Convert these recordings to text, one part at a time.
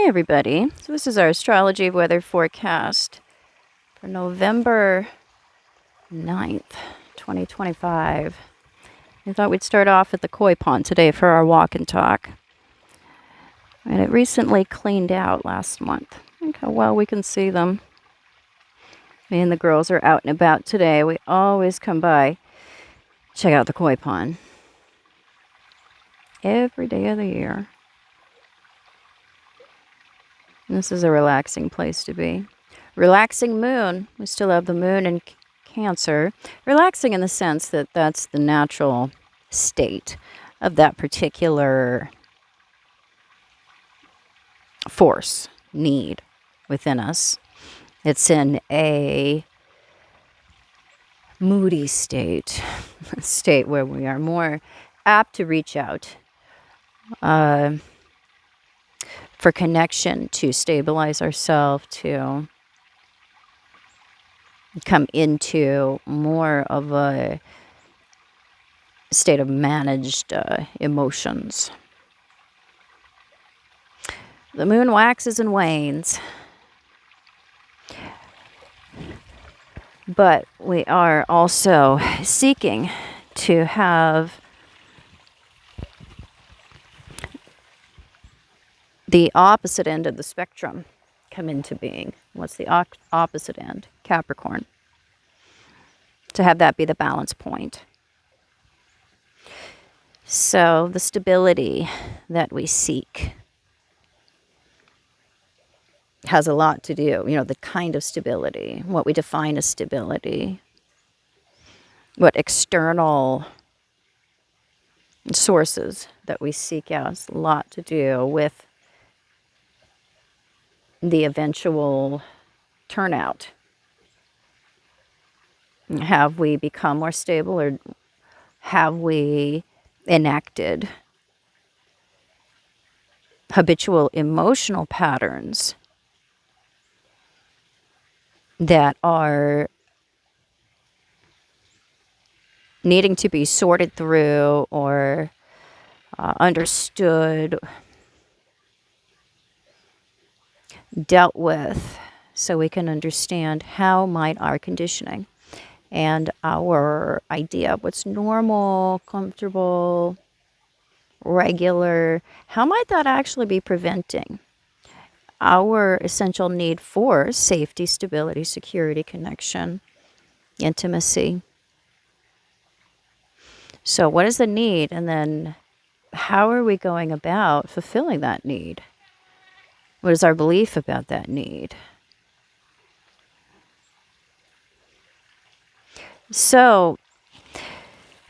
everybody. So this is our astrology weather forecast for November 9th, 2025. I thought we'd start off at the koi pond today for our walk and talk. And it recently cleaned out last month. Look how well we can see them. Me and the girls are out and about today. We always come by, check out the koi pond. Every day of the year. This is a relaxing place to be. Relaxing moon. We still have the moon in Cancer. Relaxing in the sense that that's the natural state of that particular force, need within us. It's in a moody state, a state where we are more apt to reach out for connection, to stabilize ourselves, to come into more of a state of managed emotions. The moon waxes and wanes, but we are also seeking to have the opposite end of the spectrum come into being. What's the opposite end? Capricorn. To have that be the balance point. So the stability that we seek has a lot to do, the kind of stability, what we define as stability, what external sources that we seek out has a lot to do with the eventual turnout. Have we become more stable, or have we enacted habitual emotional patterns that are needing to be sorted through or understood, dealt with, so we can understand how might our conditioning and our idea of what's normal, comfortable, regular, how might that actually be preventing our essential need for safety, stability, security, connection, intimacy. So what is the need? And then how are we going about fulfilling that need? What is our belief about that need? So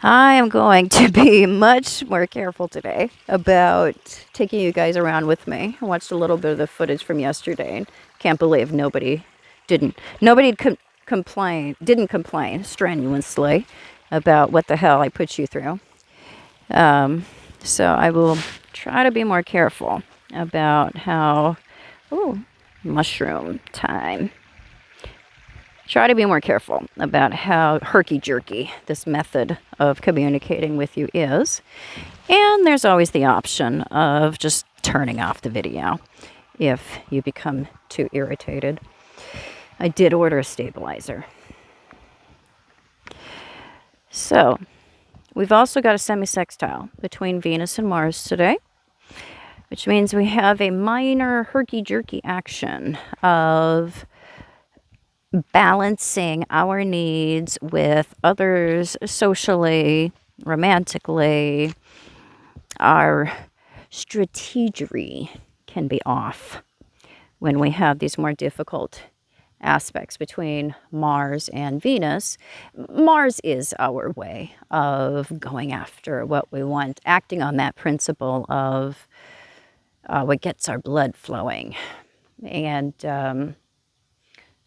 I am going to be much more careful today about taking you guys around with me. I watched a little bit of the footage from yesterday and can't believe nobody didn't complain strenuously about what the hell I put you through. So I will try to be more careful about how, mushroom time. Try to be more careful about how herky-jerky this method of communicating with you is. And there's always the option of just turning off the video if you become too irritated. I did order a stabilizer. So, we've also got a semi-sextile between Venus and Mars today, which means we have a minor herky-jerky action of balancing our needs with others socially, romantically. Our strategery can be off when we have these more difficult aspects between Mars and Venus. Mars is our way of going after what we want, acting on that principle of what gets our blood flowing. And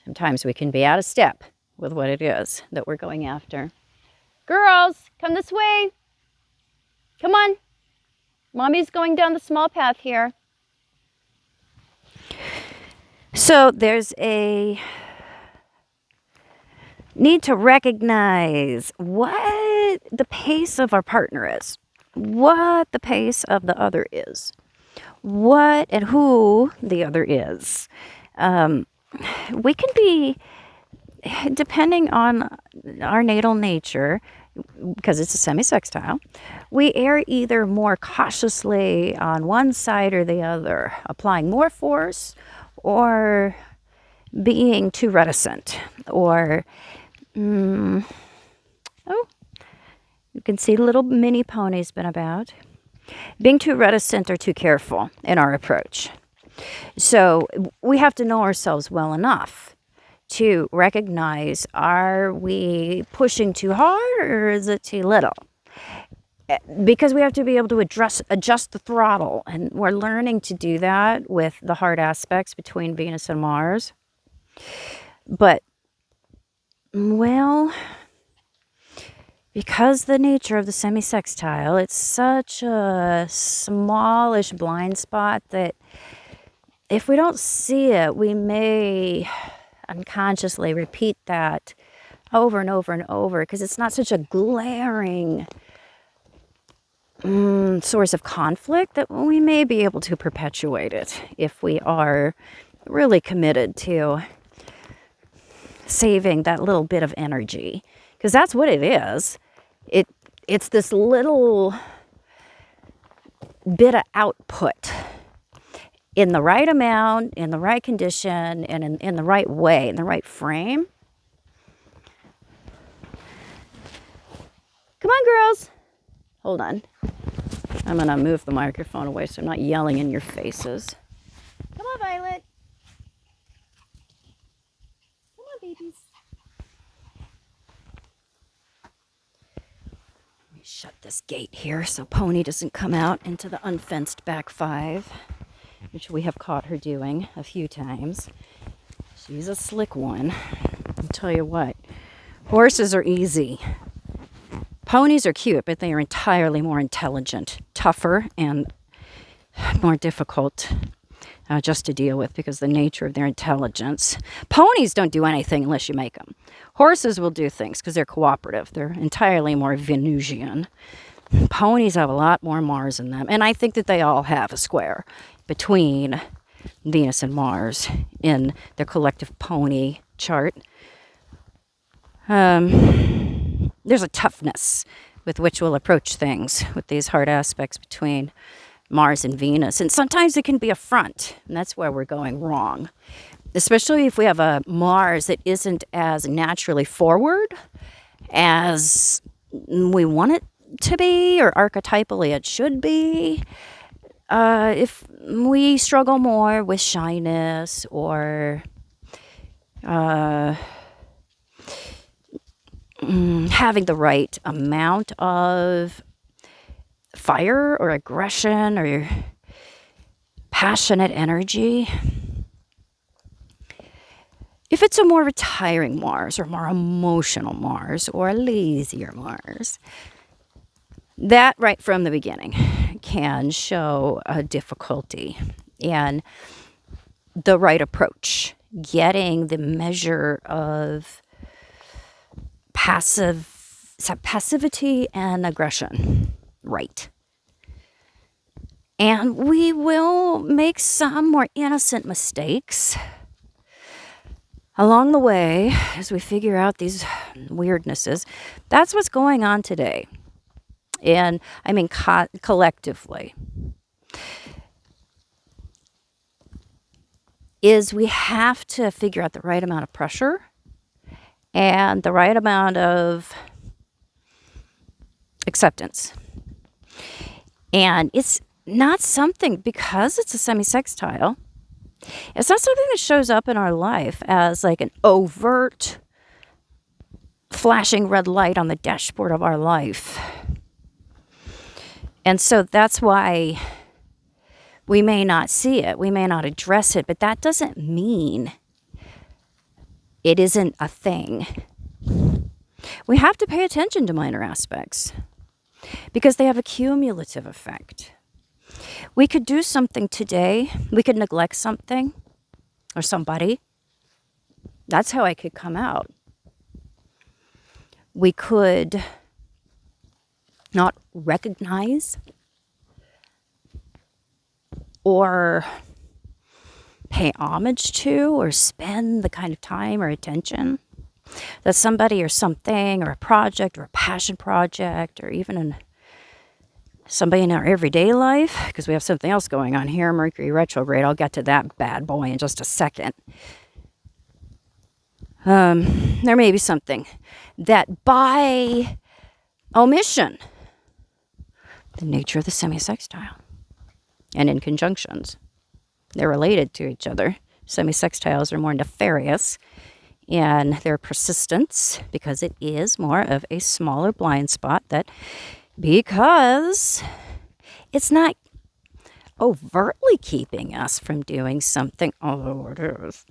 sometimes we can be out of step with what it is that we're going after. Girls, come this way. Come on. Mommy's going down the small path here. So there's a need to recognize what the pace of our partner is, what the pace of the other is. what and who the other is. We can be, depending on our natal nature, because it's a semi-sextile, we err either more cautiously on one side or the other, applying more force or being too reticent. Or, oh, you can see little mini ponies been about. Being too reticent or too careful in our approach. So we have to know ourselves well enough to recognize, are we pushing too hard or is it too little? Because we have to be able to adjust the throttle, and we're learning to do that with the hard aspects between Venus and Mars. But, well, because the nature of the semi-sextile, it's such a smallish blind spot that if we don't see it, we may unconsciously repeat that over and over and over, because it's not such a glaring source of conflict that we may be able to perpetuate it if we are really committed to saving that little bit of energy, because that's what it is. It's this little bit of output in the right amount, in the right condition, and in the right way, in the right frame. Come on, girls. Hold on. I'm going to move the microphone away so I'm not yelling in your faces. Come on, Violet. Come on, babies. Let me shut this gate here so Pony doesn't come out into the unfenced back 5, which we have caught her doing a few times. She's a slick one. I'll tell you what. Horses are easy. Ponies are cute, but they are entirely more intelligent, tougher, and more difficult just to deal with because of the nature of their intelligence. Ponies don't do anything unless you make them. Horses will do things because they're cooperative. They're entirely more Venusian. Ponies have a lot more Mars in them, and I think that they all have a square between Venus and Mars in their collective pony chart. There's a toughness with which we'll approach things with these hard aspects between Mars and Venus. And sometimes it can be a front, and that's where we're going wrong. Especially if we have a Mars that isn't as naturally forward as we want it to be, or archetypally it should be. If we struggle more with shyness or having the right amount of fire or aggression or passionate energy. If it's a more retiring Mars or more emotional Mars or a lazier Mars, that right from the beginning can show a difficulty in the right approach, getting the measure of passivity and aggression right. And we will make some more innocent mistakes along the way as we figure out these weirdnesses. That's what's going on today. And I mean collectively. Is we have to figure out the right amount of pressure and the right amount of acceptance. And it's not something, because it's a semi-sextile, it's not something that shows up in our life as like an overt flashing red light on the dashboard of our life. And so that's why we may not see it, we may not address it, but that doesn't mean it isn't a thing. We have to pay attention to minor aspects because they have a cumulative effect. We could do something today, we could neglect something or somebody. That's how I could come out. We could not recognize or pay homage to or spend the kind of time or attention that somebody or something or a project or a passion project or even somebody in our everyday life, because we have something else going on here, Mercury retrograde. I'll get to that bad boy in just a second. There may be something that by omission, the nature of the semi-sextile and in conjunctions, they're related to each other. Semi-sextiles are more nefarious in their persistence because it is more of a smaller blind spot that because it's not overtly keeping us from doing something, although it is,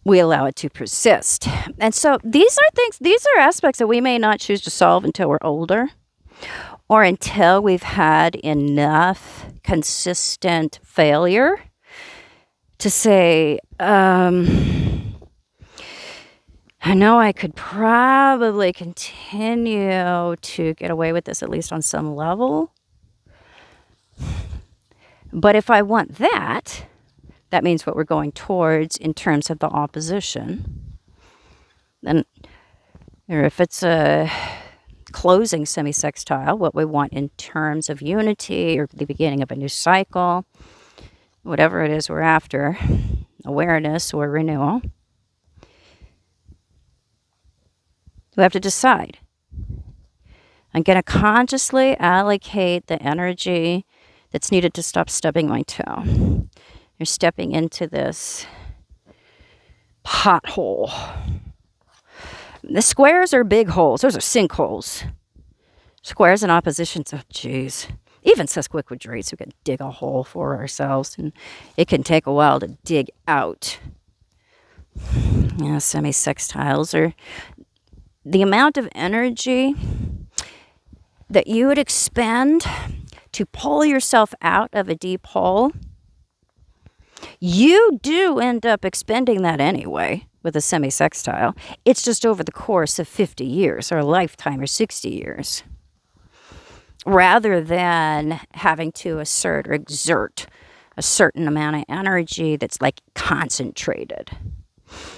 we allow it to persist. And so these are aspects that we may not choose to solve until we're older or until we've had enough consistent failure to say, I know I could probably continue to get away with this, at least on some level. But if I want that, that means what we're going towards in terms of the opposition. Then, or if it's a closing semi-sextile, what we want in terms of unity or the beginning of a new cycle, whatever it is we're after, awareness or renewal, we have to decide. I'm going to consciously allocate the energy that's needed to stop stubbing my toe. You're stepping into this pothole. The squares are big holes. Those are sinkholes. Squares and oppositions, oh geez. Even sesquiquadrates, we can dig a hole for ourselves, and it can take a while to dig out. Yeah, semi-sextiles are the amount of energy that you would expend to pull yourself out of a deep hole. You do end up expending that anyway with a semi-sextile. It's just over the course of 50 years or a lifetime or 60 years. Rather than having to assert or exert a certain amount of energy that's like concentrated.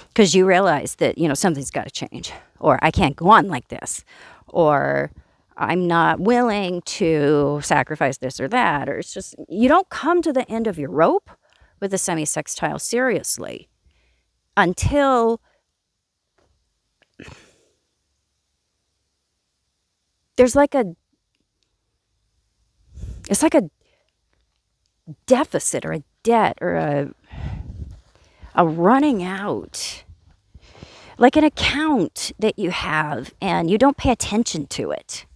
Because you realize that, something's got to change. Or I can't go on like this. Or I'm not willing to sacrifice this or that. Or it's just, you don't come to the end of your rope with a semi-sextile seriously until there's it's like a deficit or a debt or a running out, like an account that you have and you don't pay attention to it.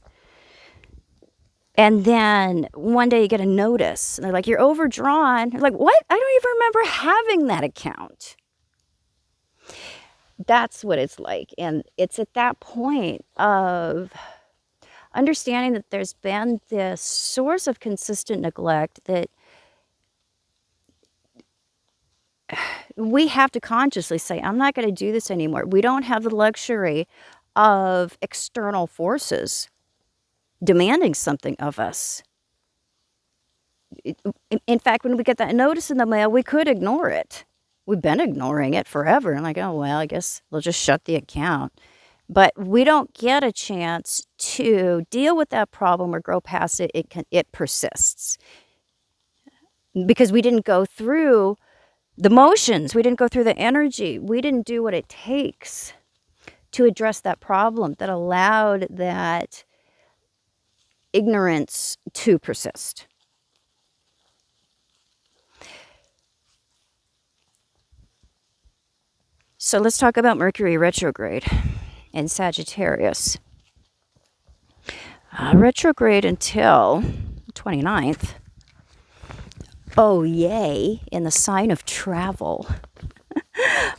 And then one day you get a notice and they're like, you're overdrawn. You're like, what? I don't even remember having that account. That's what it's like. And it's at that point of understanding that there's been this source of consistent neglect that we have to consciously say, I'm not going to do this anymore. We don't have the luxury of external forces demanding something of us. In fact, when we get that notice in the mail, we could ignore it. We've been ignoring it forever. And like, oh, well, I guess we'll just shut the account. But we don't get a chance to deal with that problem or grow past it. It persists. Because we didn't go through the motions. We didn't go through the energy. We didn't do what it takes to address that problem that allowed that ignorance to persist. So let's talk about Mercury retrograde in Sagittarius. Retrograde until 29th. Oh, yay, in the sign of travel.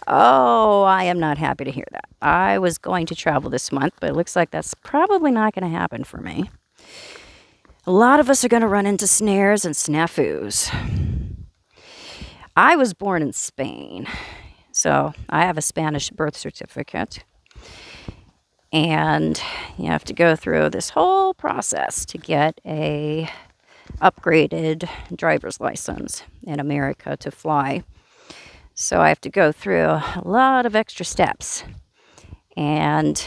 Oh, I am not happy to hear that. I was going to travel this month, but it looks like that's probably not going to happen for me. A lot of us are going to run into snares and snafus. I was born in Spain, so I have a Spanish birth certificate. And you have to go through this whole process to get a upgraded driver's license in America to fly. So I have to go through a lot of extra steps. And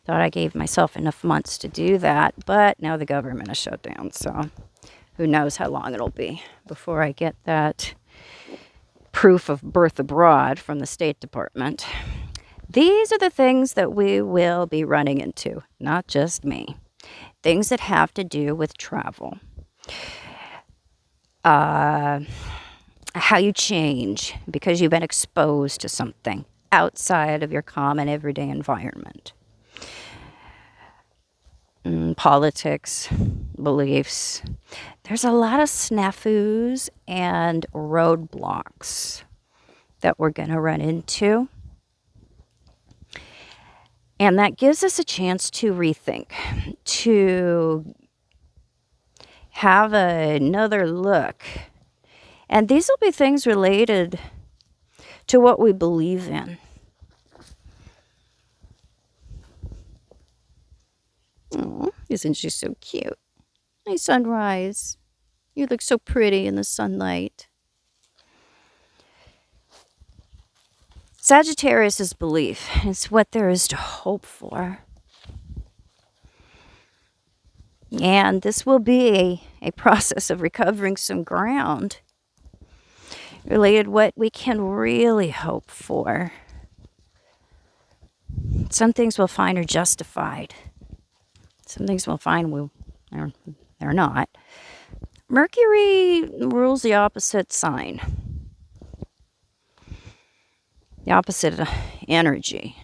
thought I gave myself enough months to do that. But now the government is shut down. So who knows how long it'll be before I get that proof of birth abroad from the State Department. These are the things that we will be running into, not just me. Things that have to do with travel. How you change because you've been exposed to something outside of your common everyday environment. Politics, beliefs. There's a lot of snafus and roadblocks that we're going to run into. And that gives us a chance to rethink, to have another look. And these will be things related to what we believe in. Oh, isn't she so cute? Nice sunrise. You look so pretty in the sunlight. Sagittarius' belief is what there is to hope for. And this will be a process of recovering some ground related to what we can really hope for. Some things we'll find are justified. Some things we'll find they're not. Mercury rules the opposite sign. The opposite energy.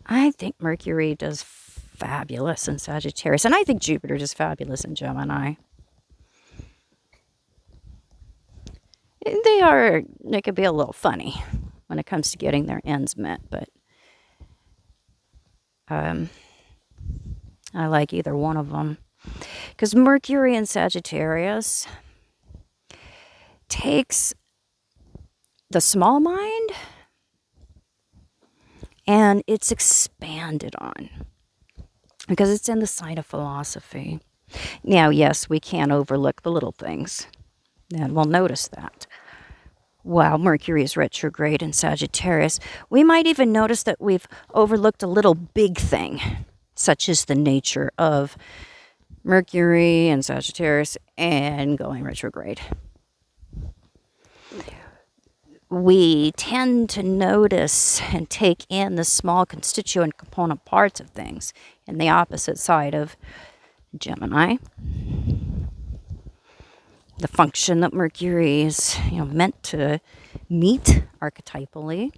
I think Mercury does fabulous in Sagittarius, and I think Jupiter does fabulous in Gemini. They could be a little funny when it comes to getting their ends met, but I like either one of them. Because Mercury in Sagittarius takes the small mind and it's expanded on because it's in the sign of philosophy. Now, yes, we can't overlook the little things, and we'll notice that. While Mercury is retrograde in Sagittarius, we might even notice that we've overlooked a little big thing, such as the nature of Mercury in Sagittarius and going retrograde. We tend to notice and take in the small constituent component parts of things in the opposite side of Gemini. The function that Mercury is meant to meet archetypally.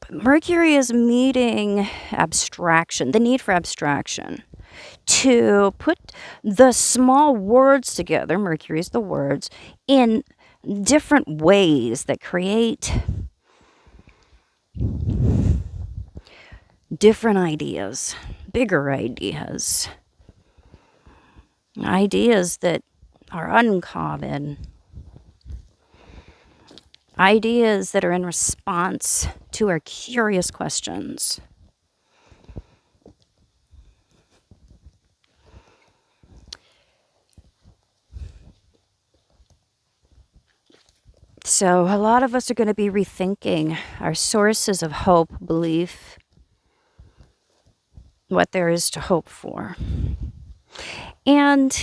But Mercury is meeting abstraction, the need for abstraction. To put the small words together, Mercury is the words, in different ways that create different ideas, bigger ideas, ideas that are uncommon, ideas that are in response to our curious questions. So a lot of us are going to be rethinking our sources of hope, belief, what there is to hope for. And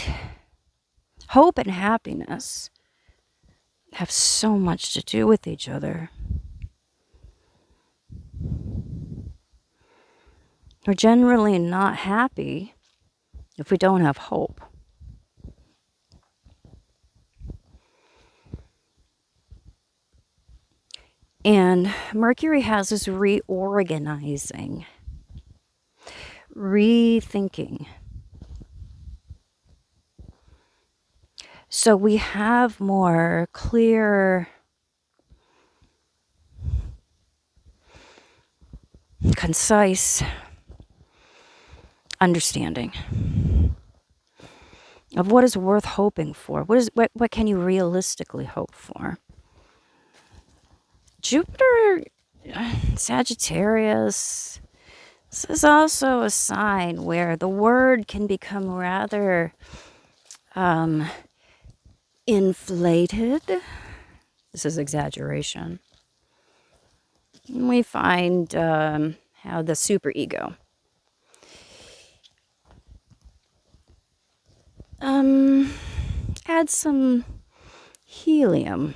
hope and happiness have so much to do with each other. We're generally not happy if we don't have hope. And Mercury has us reorganizing, rethinking. So we have more clear, concise understanding of what is worth hoping for. What can you realistically hope for? Jupiter, Sagittarius, This is also a sign where the word can become rather inflated. This is exaggeration. We find how the superego adds some helium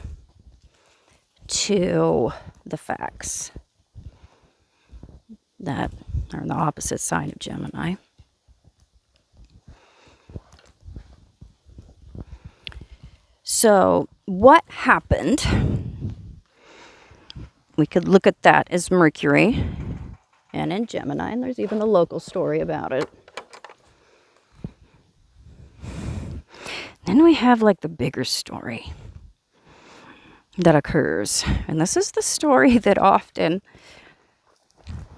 to the facts that are on the opposite side of Gemini. So, what happened? We could look at that as Mercury and in Gemini, and there's even a local story about it. Then we have like the bigger story that occurs, and this is the story that often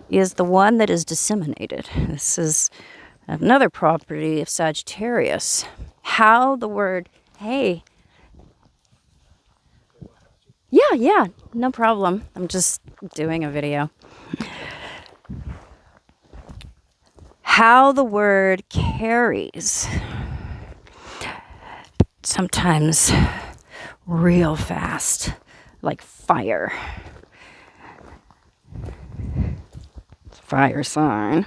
is the one that is disseminated. This is another property of Sagittarius. How the word, hey, yeah, no problem. I'm just doing a video. How the word carries, sometimes real fast, like fire. Fire sign.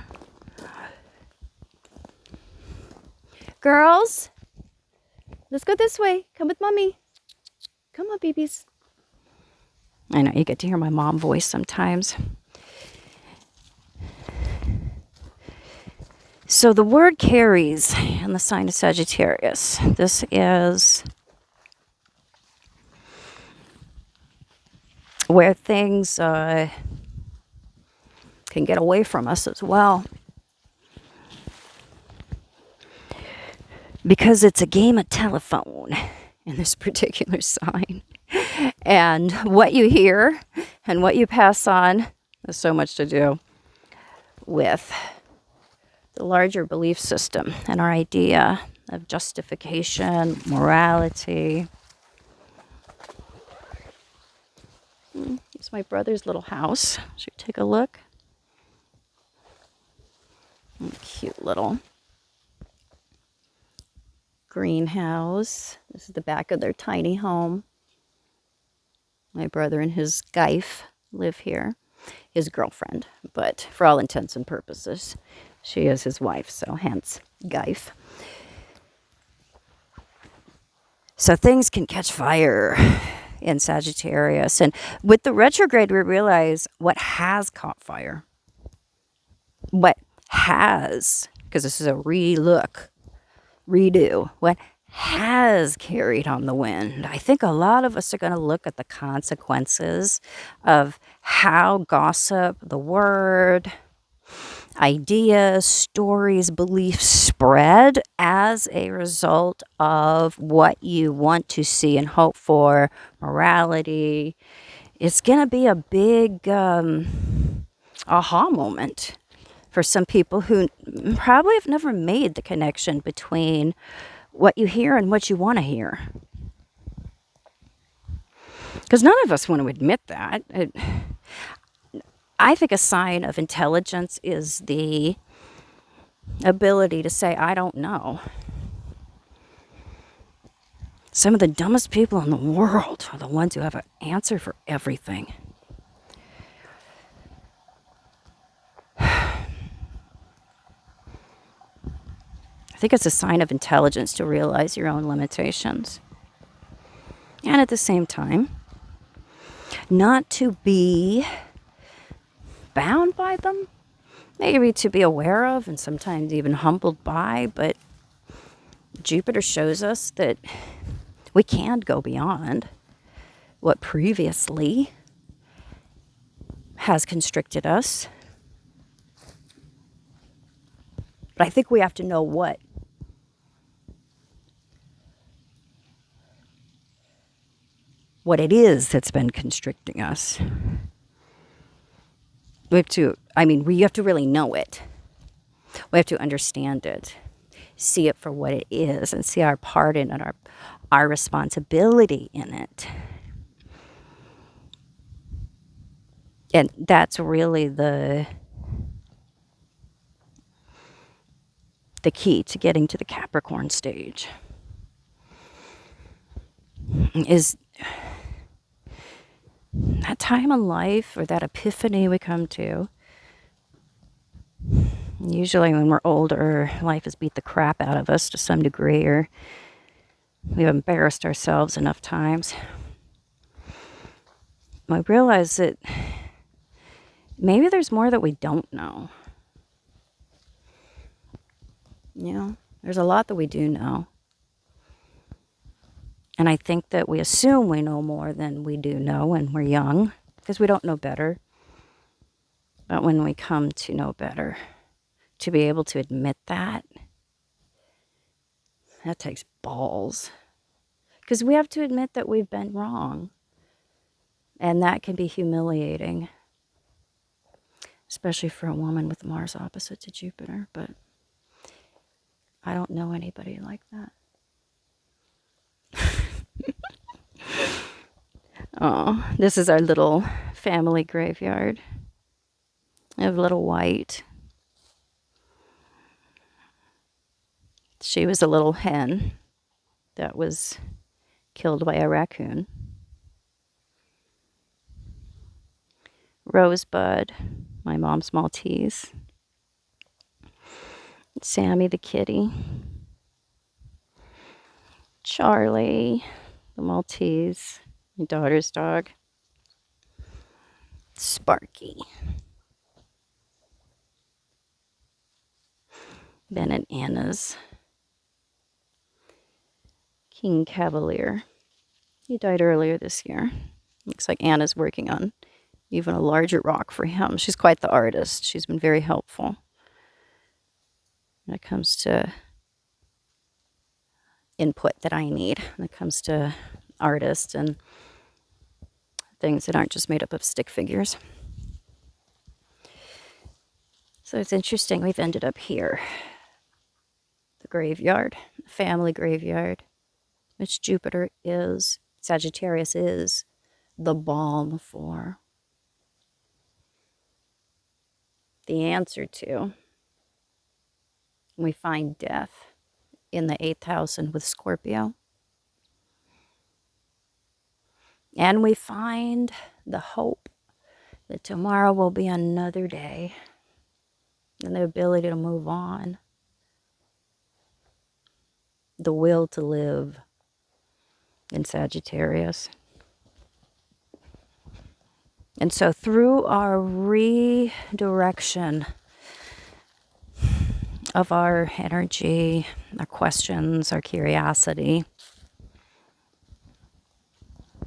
Girls, let's go this way. Come with mommy. Come on, babies. I know you get to hear my mom voice sometimes. So the word carries in the sign of Sagittarius. This is where things can get away from us as well. Because it's a game of telephone in this particular sign. And what you hear and what you pass on has so much to do with the larger belief system and our idea of justification, morality. It's my brother's little house. Should we take a look? Cute little greenhouse. This is the back of their tiny home. My brother and his wife live here. His girlfriend, but for all intents and purposes, she is his wife, so hence wife. So things can catch fire in Sagittarius. And with the retrograde, we realize what has caught fire. What has, because this is a relook, redo, what has carried on the wind. I think a lot of us are going to look at the consequences of how gossip, the word, ideas, stories, beliefs spread as a result of what you want to see and hope for, morality. It's going to be a big aha moment for some people who probably have never made the connection between what you hear and what you want to hear. Because none of us want to admit that. I think a sign of intelligence is the ability to say, I don't know. Some of the dumbest people in the world are the ones who have an answer for everything. I think it's a sign of intelligence to realize your own limitations. And at the same time, not to be bound by them, maybe to be aware of and sometimes even humbled by, but Jupiter shows us that we can go beyond what previously has constricted us. But I think we have to know what it is that's been constricting us. We have to really know it. We have to understand it, see it for what it is, and see our part in it, our responsibility in it. And that's really the the key to getting to the Capricorn stage is that time in life or that epiphany we come to. Usually when we're older, life has beat the crap out of us to some degree, or we've embarrassed ourselves enough times. I realize that maybe there's more that we don't know. You know, there's a lot that we do know. And I think that we assume we know more than we do know when we're young, because we don't know better. But when we come to know better, to be able to admit that takes balls. Because we have to admit that we've been wrong. And that can be humiliating, especially for a woman with Mars opposite to Jupiter. But I don't know anybody like that. Oh, this is our little family graveyard. I have little White. She was a little hen that was killed by a raccoon. Rosebud, my mom's Maltese. Sammy the kitty. Charlie, the Maltese, my daughter's dog. Sparky. Ben and Anna's King Cavalier. He died earlier this year. Looks like Anna's working on even a larger rock for him. She's quite the artist. She's been very helpful when it comes to input that I need, when it comes to artists and things that aren't just made up of stick figures. So it's interesting we've ended up here. The graveyard, the family graveyard, which Jupiter is, Sagittarius is the balm for. The answer to. We find death in the 8th house and with Scorpio. And we find the hope that tomorrow will be another day and the ability to move on. The will to live in Sagittarius. And so through our redirection of our energy, our questions, our curiosity,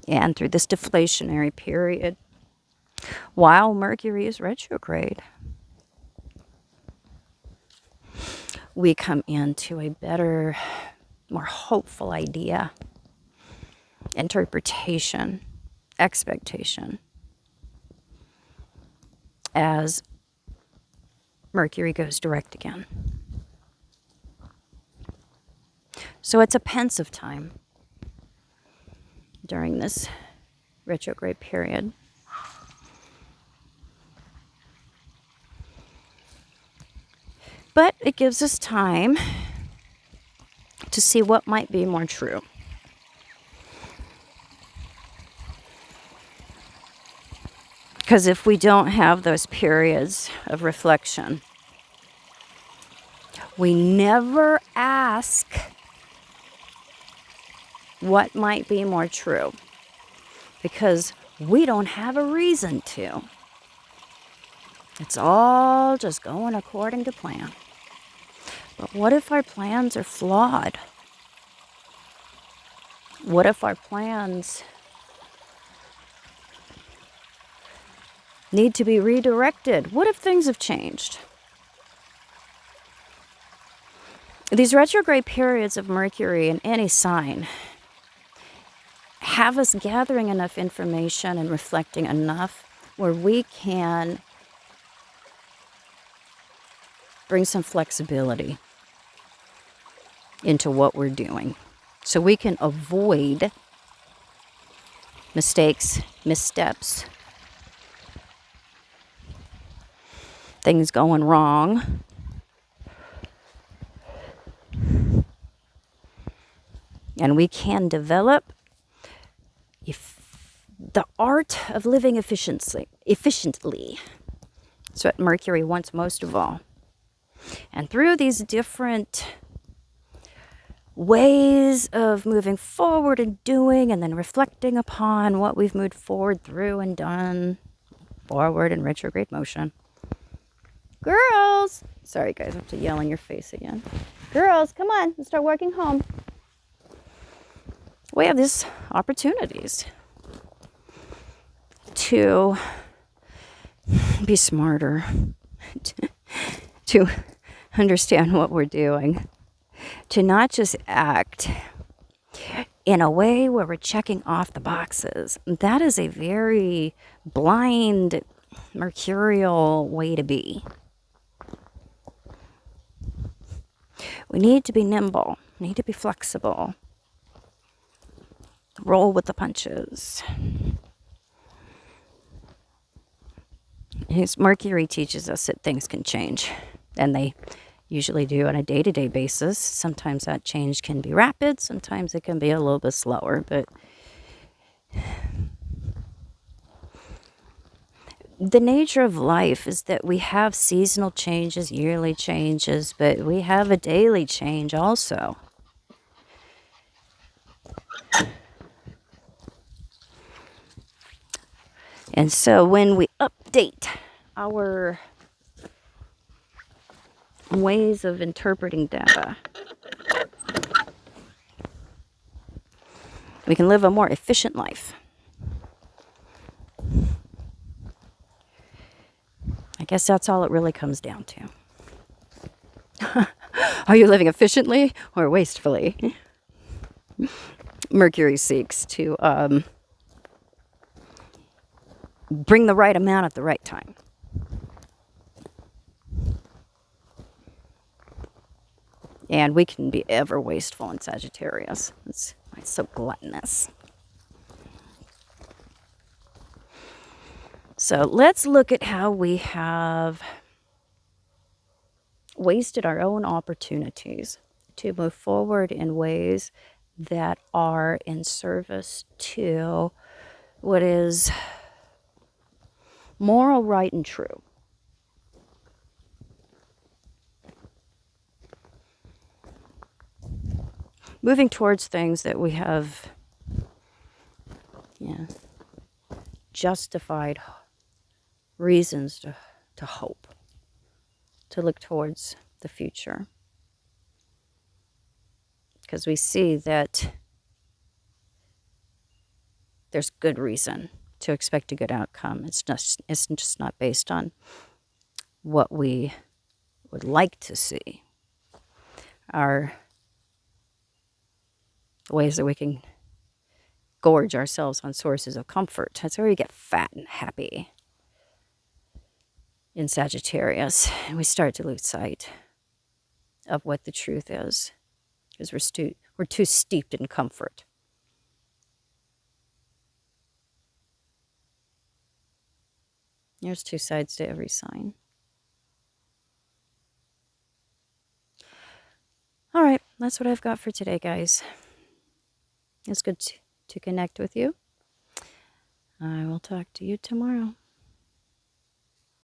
and through this deflationary period, while Mercury is retrograde, we come into a better, more hopeful idea, interpretation, expectation, as Mercury goes direct again. So it's a pensive time during this retrograde period. But it gives us time to see what might be more true. Because if we don't have those periods of reflection, we never ask what might be more true. Because we don't have a reason to. It's all just going according to plan. But what if our plans are flawed? What if our plans need to be redirected? What if things have changed? These retrograde periods of Mercury in any sign have us gathering enough information and reflecting enough where we can bring some flexibility into what we're doing so we can avoid mistakes, missteps, things going wrong. And we can develop the art of living efficiently. That's what Mercury wants most of all. And through these different ways of moving forward and doing, and then reflecting upon what we've moved forward through and done, forward in retrograde motion. Girls! Sorry, guys, I have to yell in your face again. Girls, come on, let's start working home. We have these opportunities to be smarter, to understand what we're doing, to not just act in a way where we're checking off the boxes. That is a very blind, mercurial way to be. We need to be nimble, we need to be flexible, roll with the punches. Mercury teaches us that things can change, and they usually do on a day-to-day basis. Sometimes that change can be rapid, sometimes it can be a little bit slower, but the nature of life is that we have seasonal changes, yearly changes, but we have a daily change also. And so when we update our ways of interpreting data, we can live a more efficient life. I guess that's all it really comes down to. Are you living efficiently or wastefully? Mercury seeks to bring the right amount at the right time. And we can be ever wasteful in Sagittarius. It's so gluttonous. So let's look at how we have wasted our own opportunities to move forward in ways that are in service to what is moral, right, and true. Moving towards things that we have justified reasons to hope, to look towards the future. Because we see that there's good reason to expect a good outcome. It's just not based on what we would like to see. Our ways that we can gorge ourselves on sources of comfort. That's where we get fat and happy in Sagittarius. And we start to lose sight of what the truth is, because we're too steeped in comfort. There's two sides to every sign. All right, that's what I've got for today, guys. It's good to connect with you. I will talk to you tomorrow.